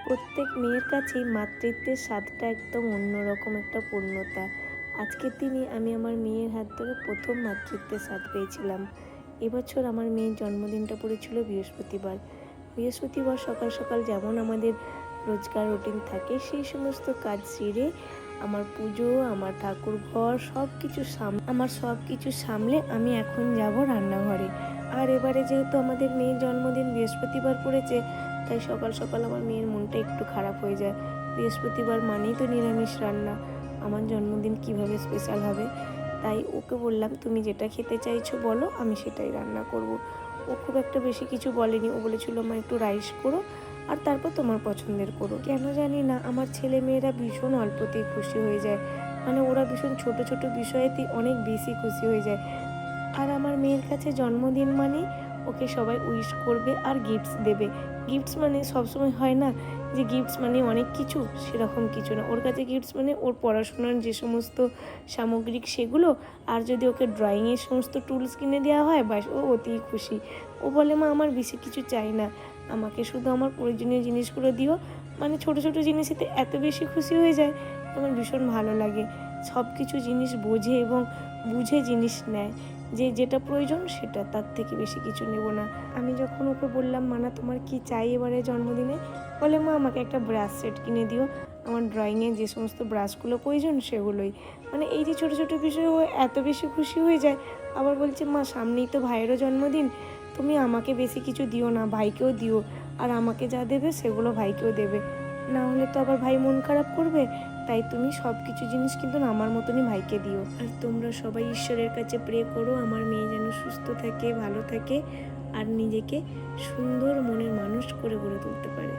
প্রত্যেক মেয়ের কাছেই মাতৃত্বের স্বাদটা একদম অন্যরকম একটা পূর্ণতা। আজকের দিনে আমি আমার মেয়ের হাত ধরে প্রথম মাতৃত্বের স্বাদ পেয়েছিলাম। এবছর আমার মেয়ের জন্মদিনটা পড়েছিল বৃহস্পতিবার। বৃহস্পতিবার সকাল সকাল যেমন আমাদের রোজকার রুটিন থাকে, সেই সমস্ত কাজ সেরে আমার পুজো, আমার ঠাকুর ঘর সব কিছু সামলে আমি এখন যাব রান্নাঘরে। আর এবারে যেহেতু আমাদের মেয়ের জন্মদিন বৃহস্পতিবার পড়েছে, তাই সকাল সকাল আমার মেয়ের মনটা একটু খারাপ হয়ে যায়। বৃহস্পতিবার মানেই তো নিরামিষ রান্না, আমার জন্মদিন কিভাবে স্পেশাল হবে। তাই ওকে বললাম, তুমি যেটা খেতে চাইছো বলো, আমি সেটাই রান্না করব। ও খুব একটা বেশি কিছু বলেনি, ও বলেছিল মা একটু রাইস করো আর তারপর তোমার পছন্দের করো। কেন জানি না আমার ছেলে মেয়েরা ভীষণ অল্পতেই খুশি হয়ে যায়, মানে ওরা ভীষণ ছোট ছোট বিষয়েতেই অনেক বেশি খুশি হয়ে যায়। আর আমার মেয়ের কাছে জন্মদিন মানে ওকে সবাই উইশ করবে আর গিফটস দেবে। গিফটস মানে সবসময় হয় না যে গিফটস মানে অনেক কিছু, সেরকম কিছু না। ওর কাছে গিফটস মানে ওর পড়াশোনার যে সমস্ত সামগ্রিক সেগুলো, আর যদি ওকে ড্রয়িংয়ের সমস্ত টুলস কিনে দেওয়া হয়, বাস ও অতিই খুশি। ও বলে মা আমার বেশি কিছু চাই না, আমাকে শুধু আমার প্রয়োজনীয় জিনিসগুলো দিও। মানে ছোট ছোট জিনিসেতে এত বেশি খুশি হয়ে যায়, আমার ভীষণ ভালো লাগে। সব কিছু জিনিস বোঝে এবং বুঝে জিনিস নেয়, যে যেটা প্রয়োজন সেটা, তার থেকে বেশি কিছু নেব না। আমি যখন ওকে বললাম মানা তোমার কি চাই এবারে জন্মদিনে, বলে মা আমাকে একটা ব্রাশ সেট কিনে দিও, আমার ড্রয়িংয়ে যে সমস্ত ব্রাশগুলো প্রয়োজন সেগুলোই। মানে এই যে ছোটো ছোটো বিষয়ে ও এত বেশি খুশি হয়ে যায়। আবার বলছে মা সামনেই তো ভাইয়েরও জন্মদিন, তুমি আমাকে বেশি কিছু দিও না, ভাইকেও দিও, আর আমাকে যা দেবে সেগুলো ভাইকেও দেবে, না হলে তো আবার ভাই মন খারাপ করবে। তাই তুমি সব কিছু জিনিস কিন্তু আমার মতনই ভাইকে দিও। আর তোমরা সবাই ঈশ্বরের কাছে প্রে করো আমার মেয়ে যেন সুস্থ থাকে, ভালো থাকে, আর নিজেকে সুন্দর মনের মানুষ করে গড়ে তুলতে পারে।